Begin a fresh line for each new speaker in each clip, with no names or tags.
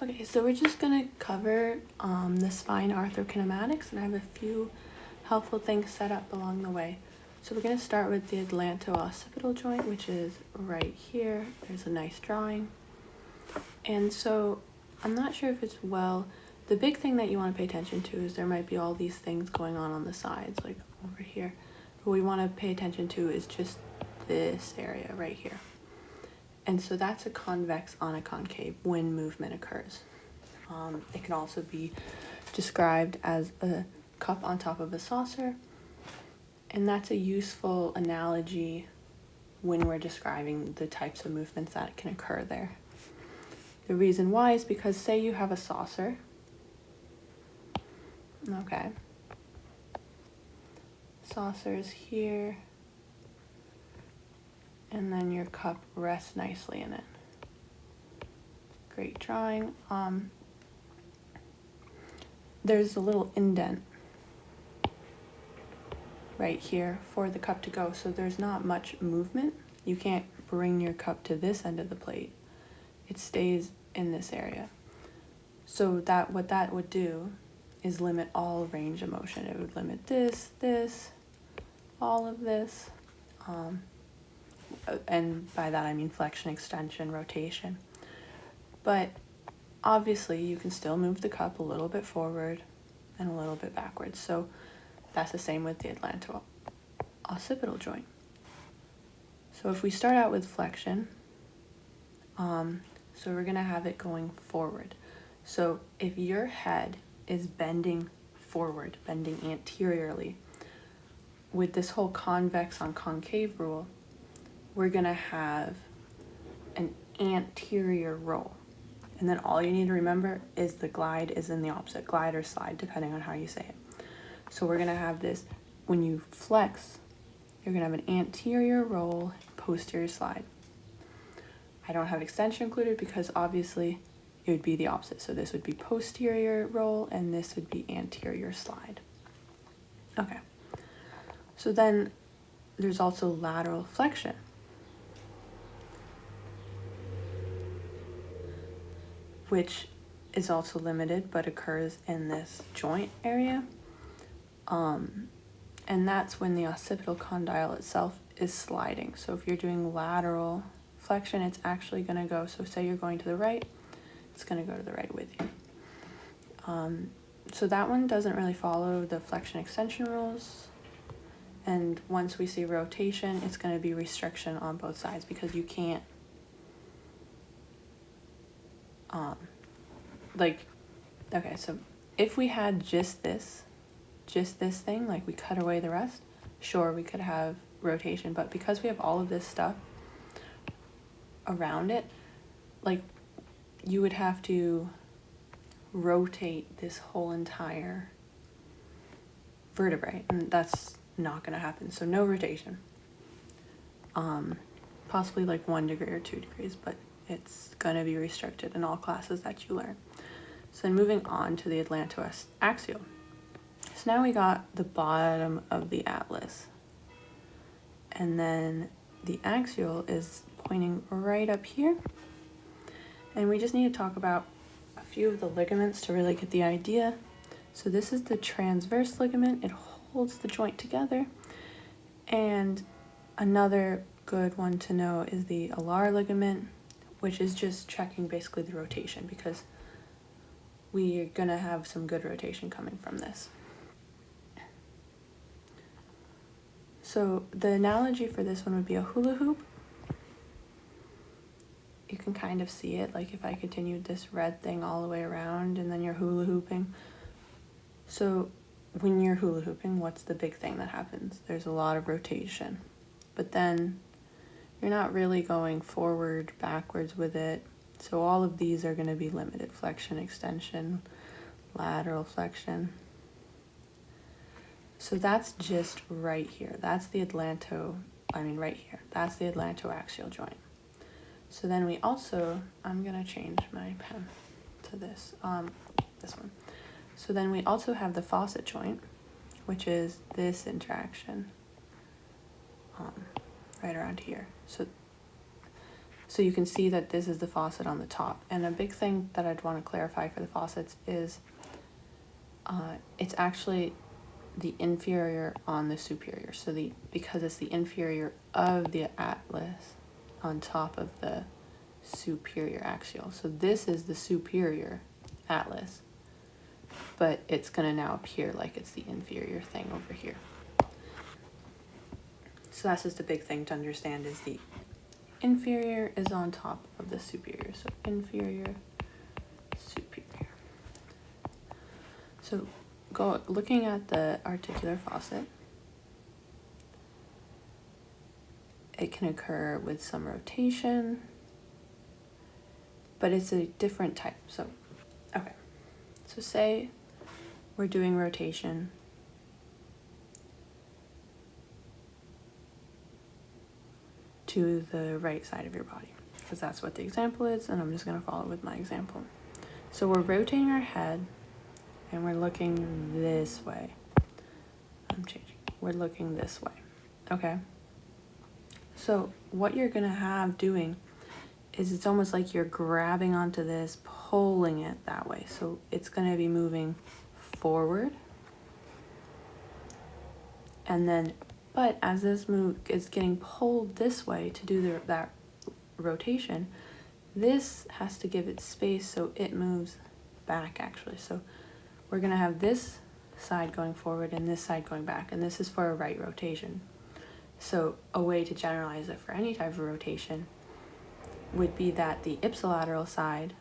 Okay, so we're just gonna cover the spine arthrokinematics, and I have a few helpful things set up along the way. So we're gonna start with the atlanto-occipital joint, which is right here. There's a nice drawing. And so I'm not sure if it's the big thing that you want to pay attention to is there might be all these things going on the sides, like over here. But what we want to pay attention to is just this area right here. And so that's a convex on a concave when movement occurs. It can also be described as a cup on top of a saucer. And that's a useful analogy when we're describing the types of movements that can occur there. The reason why is because say you have a saucer. Okay. Saucer is here. And then your cup rests nicely in it. Great drawing. There's a little indent right here for the cup to go, so there's not much movement. You can't bring your cup to this end of the plate. It stays in this area. So what that would do is limit all range of motion. It would limit this, all of this. And by that I mean flexion, extension, rotation. But obviously you can still move the cup a little bit forward and a little bit backwards. So that's the same with the atlanto-occipital joint. So if we start out with flexion, so we're gonna have it going forward. So if your head is bending forward, bending anteriorly, with this whole convex on concave rule, we're gonna have an anterior roll. And then all you need to remember is the glide is in the opposite, glide or slide, depending on how you say it. So we're gonna have this, when you flex, you're gonna have an anterior roll, posterior slide. I don't have extension included because obviously it would be the opposite. So this would be posterior roll and this would be anterior slide. Okay. So then there's also lateral flexion, which is also limited but occurs in this joint area. And that's when the occipital condyle itself is sliding. So if you're doing lateral flexion, it's actually going to go, so say you're going to the right, it's going to go to the right with you. So that one doesn't really follow the flexion extension rules. And once we see rotation, it's going to be restriction on both sides because you can't, okay, so if we had just this thing, like we cut away the rest, sure, we could have rotation, but because we have all of this stuff around it, like you would have to rotate this whole entire vertebrae, and that's not going to happen. So no rotation. Possibly like 1 degree or 2 degrees, but it's going to be restricted in all classes that you learn. So then moving on to the atlantoaxial. So now we got the bottom of the atlas. And then the axial is pointing right up here. And we just need to talk about a few of the ligaments to really get the idea. So this is the transverse ligament. It holds the joint together. And another good one to know is the alar ligament, which is just checking basically the rotation because we're going to have some good rotation coming from this. So the analogy for this one would be a hula hoop. You can kind of see it, like if I continued this red thing all the way around and then you're hula hooping. So when you're hula hooping, what's the big thing that happens? There's a lot of rotation, but then you're not really going forward, backwards with it. So all of these are going to be limited. Flexion, extension, lateral flexion. So that's just right here. That's the right here. That's the atlantoaxial joint. So then we also, I'm going to change my pen to this one. So then we also have the faucet joint, which is this interaction right around here. So So you can see that this is the faucet on the top. And a big thing that I'd want to clarify for the faucets is it's actually the inferior on the superior. So because it's the inferior of the atlas on top of the superior axial. So this is the superior atlas, but it's going to now appear like it's the inferior thing over here. So that's just a big thing to understand, is the inferior is on top of the superior. So inferior, superior. So looking at the articular faucet, it can occur with some rotation, but it's a different type. So, okay. So say we're doing rotation to the right side of your body, because that's what the example is, and I'm just going to follow with my example. So we're rotating our head, and we're looking this way. I'm changing. We're looking this way. Okay? So what you're going to have doing is it's almost like you're grabbing onto this, pulling it that way. So it's going to be moving forward. And then, but as this move is getting pulled this way to do that rotation, this has to give it space so it moves back actually. So we're going to have this side going forward and this side going back, and this is for a right rotation. So a way to generalize it for any type of rotation would be that the ipsilateral side,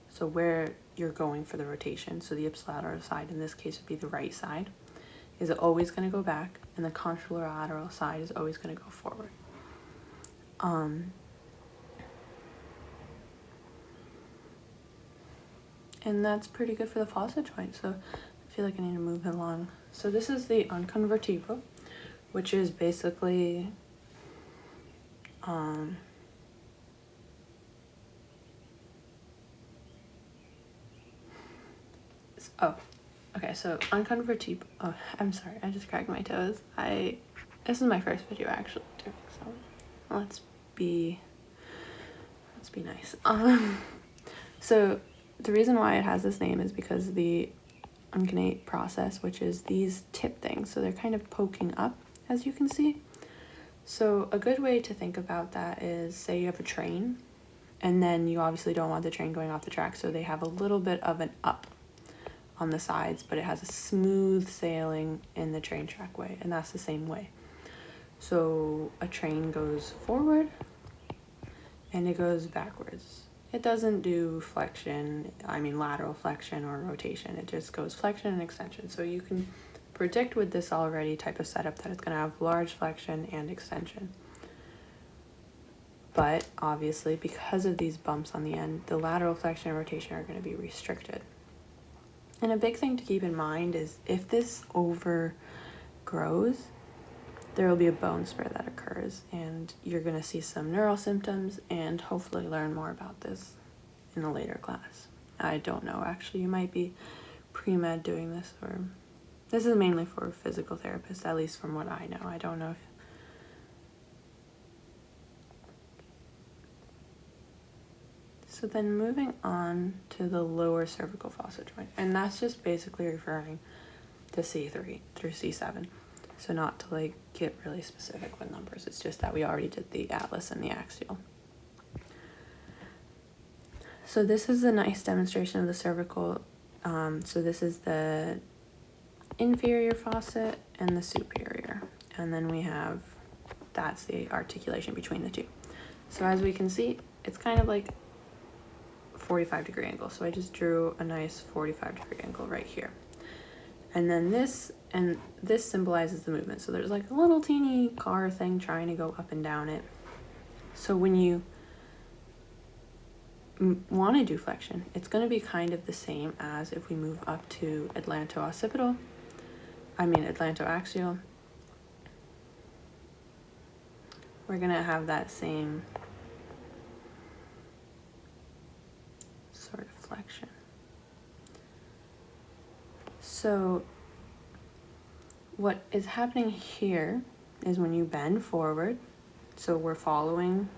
so where you're going for the rotation, so the ipsilateral side in this case would be the right side, is always going to go back, and the contralateral side is always going to go forward. And that's pretty good for the faucet joint, so I feel like I need to move it along. So this is the unconvertible, which is basically so unconvertible, I'm sorry, I just cracked my toes. This is my first video actually doing, so let's be nice. So the reason why it has this name is because the unconate process, which is these tip things, so they're kind of poking up, as you can see. So a good way to think about that is, say you have a train, and then you obviously don't want the train going off the track, so they have a little bit of an up on the sides, but it has a smooth sailing in the train track way, and that's the same way. So a train goes forward and it goes backwards. It doesn't do flexion, lateral flexion or rotation. It just goes flexion and extension. So you can predict with this already type of setup that it's going to have large flexion and extension. But obviously, because of these bumps on the end, the lateral flexion and rotation are going to be restricted. And a big thing to keep in mind is if this overgrows, there will be a bone spur that occurs, and you're going to see some neural symptoms and hopefully learn more about this in a later class. I don't know, actually, you might be pre-med doing this, or this is mainly for physical therapists, at least from what I know. I don't know if so. Then moving on to the lower cervical faucet joint, and that's just basically referring to C3 through C7. So not to get really specific with numbers, it's just that we already did the atlas and the axial. So this is a nice demonstration of the cervical. So this is the inferior faucet and the superior. And then that's the articulation between the two. So as we can see, it's kind of like 45-degree angle. So I just drew a nice 45-degree angle right here. And then this symbolizes the movement. So there's a little teeny car thing trying to go up and down it. So when you want to do flexion, it's going to be kind of the same as if we move up to atlantoaxial. We're going to have that same sort of flexion. So what is happening here is when you bend forward, so we're following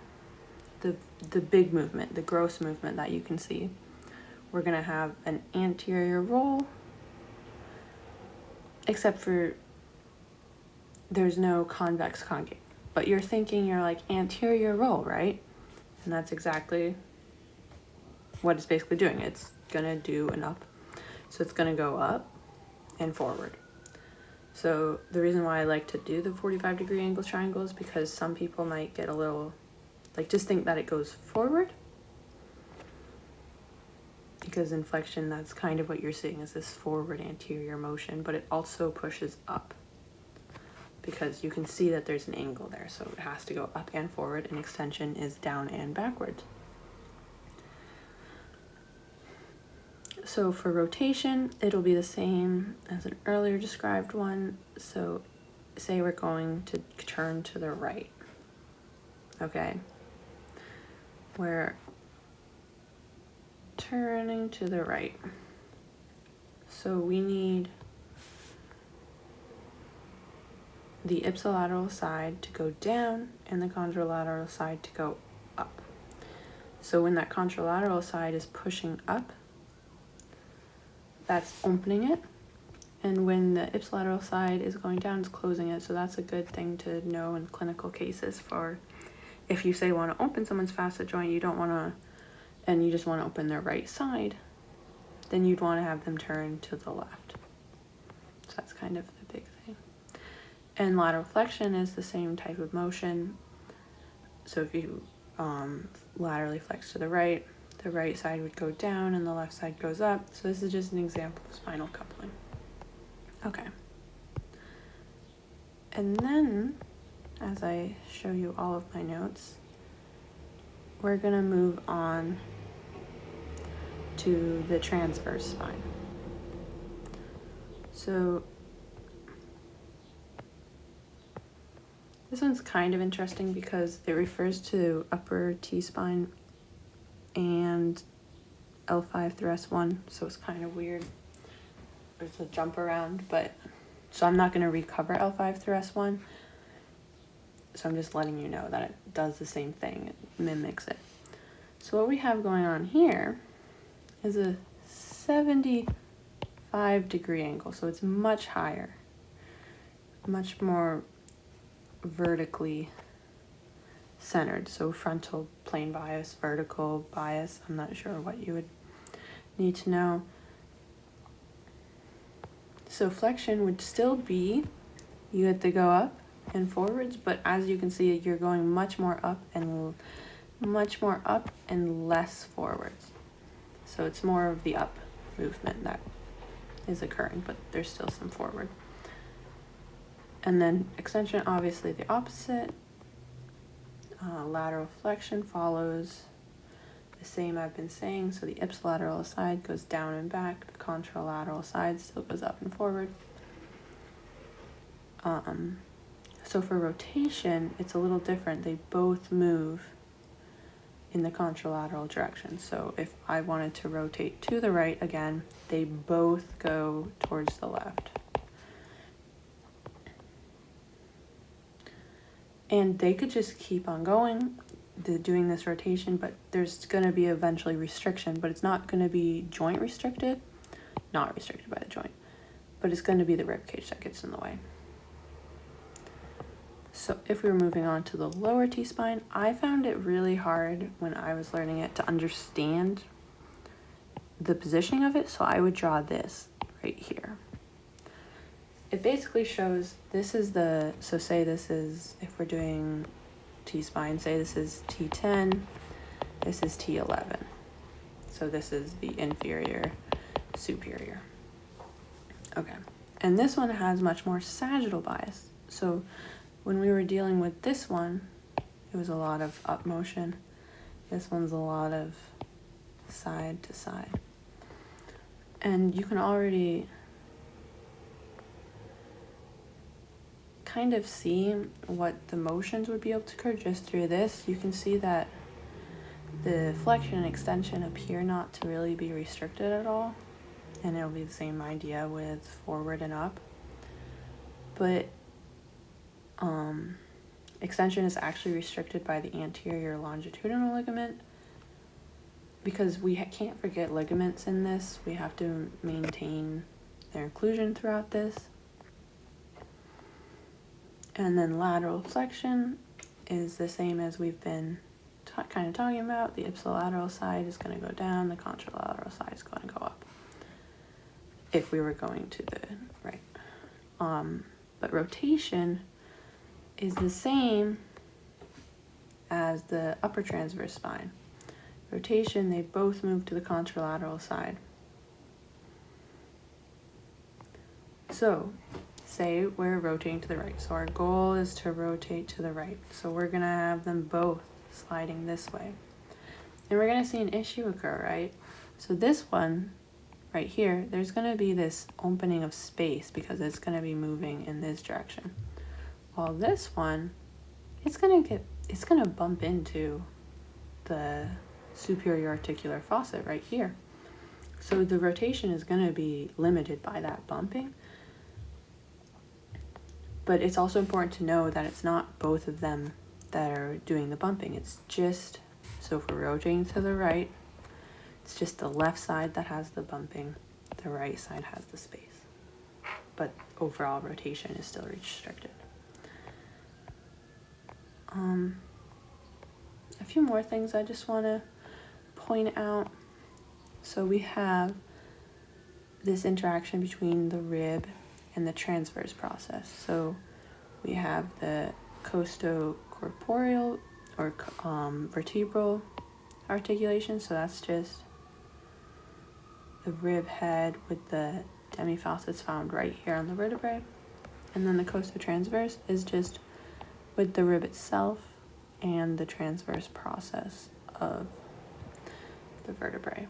the big movement, the gross movement that you can see. We're gonna have an anterior roll, except for there's no convex concave. But you're thinking, you're like, anterior roll, right? And that's exactly what it's basically doing. It's gonna do an up. So it's gonna go up and forward. So the reason why I like to do the 45-degree angle triangle is because some people might get a little, like, just think that it goes forward. Because in flexion, that's kind of what you're seeing, is this forward anterior motion, but it also pushes up because you can see that there's an angle there. So it has to go up and forward, and extension is down and backwards. So for rotation, it'll be the same as an earlier described one. So say we're going to turn to the right, okay? We're turning to the right. So we need the ipsilateral side to go down and the contralateral side to go up. So when that contralateral side is pushing up, that's opening it, and when the ipsilateral side is going down, it's closing it. So that's a good thing to know in clinical cases for if you say want to open someone's facet joint, you don't want to, and you just want to open their right side, then you'd want to have them turn to the left. So that's kind of the big thing. And lateral flexion is the same type of motion. So if you laterally flex to the right side would go down and the left side goes up. So this is just an example of spinal coupling. Okay. And then, as I show you all of my notes, we're gonna move on to the transverse spine. So this one's kind of interesting because it refers to upper T-spine and L5 through S1, so it's kind of weird. There's a jump around, but so I'm not going to recover L5 through S1. So I'm just letting you know that it does the same thing, it mimics it. So what we have going on here is a 75-degree angle, so it's much higher, much more vertically centered. So frontal plane bias, vertical bias, I'm not sure what you would need to know. So flexion would still be, you have to go up and forwards, but as you can see, you're going much more up and less forwards. So it's more of the up movement that is occurring, but there's still some forward. And then extension, obviously the opposite. Lateral flexion follows the same I've been saying. So the ipsilateral side goes down and back. The contralateral side still goes up and forward. So for rotation, it's a little different. They both move in the contralateral direction. So if I wanted to rotate to the right again, they both go towards the left. And they could just keep on going, doing this rotation, but there's going to be eventually restriction, but it's not going to be joint restricted, not restricted by the joint, but it's going to be the rib cage that gets in the way. So if we were moving on to the lower T-spine, I found it really hard when I was learning it to understand the positioning of it, so I would draw this right here. It basically shows, this is the, so say this is, if we're doing T-spine, say this is T10, this is T11. So this is the inferior, superior. Okay, and this one has much more sagittal bias. So when we were dealing with this one, it was a lot of up motion. This one's a lot of side to side. And you can already kind of see what the motions would be able to occur just through this. You can see that the flexion and extension appear not to really be restricted at all, and it'll be the same idea with forward and up. But extension is actually restricted by the anterior longitudinal ligament. Because we can't forget ligaments in this, we have to maintain their inclusion throughout this. And then lateral flexion is the same as we've been kind of talking about. The ipsilateral side is going to go down, the contralateral side is going to go up, if we were going to the right. But rotation is the same as the upper transverse spine. Rotation, they both move to the contralateral side. So, say we're rotating to the right. So our goal is to rotate to the right. So we're gonna have them both sliding this way. And we're gonna see an issue occur, right? So this one, right here, there's gonna be this opening of space because it's gonna be moving in this direction. While this one, it's gonna bump into the superior articular fossa right here. So the rotation is going to be limited by that bumping. But it's also important to know that it's not both of them that are doing the bumping. It's just, so if we're rotating to the right, it's just the left side that has the bumping. The right side has the space. But overall rotation is still restricted. A few more things I just want to point out. So we have this interaction between the rib and the transverse process. So we have the costocorporeal or vertebral articulation. So that's just the rib head with the demifaucets found right here on the vertebrae. And then the costotransverse is just with the rib itself and the transverse process of the vertebrae.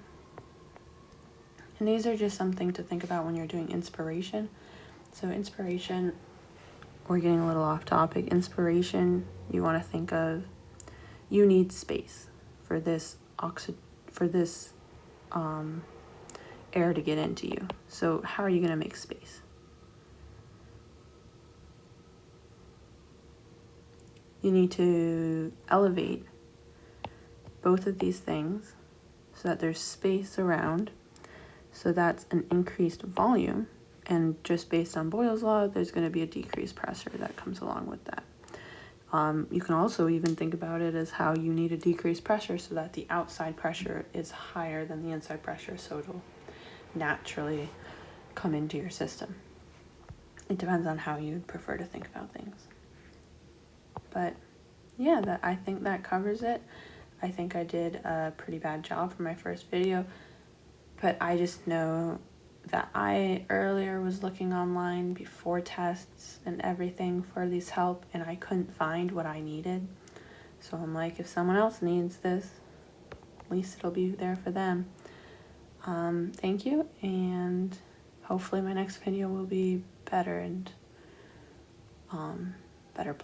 And these are just something to think about when you're doing inspiration. So inspiration, we're getting a little off topic. Inspiration, you want to think of, you need space for this air to get into you. So how are you going to make space? You need to elevate both of these things so that there's space around. So that's an increased volume. And just based on Boyle's law, there's going to be a decreased pressure that comes along with that. You can also even think about it as how you need a decreased pressure so that the outside pressure is higher than the inside pressure, so it'll naturally come into your system. It depends on how you'd prefer to think about things. But yeah, I think that covers it. I think I did a pretty bad job for my first video, but I just know that I earlier was looking online before tests and everything for these help, and I couldn't find what I needed. So I'm like, if someone else needs this, at least it'll be there for them. Thank you, and hopefully my next video will be better and better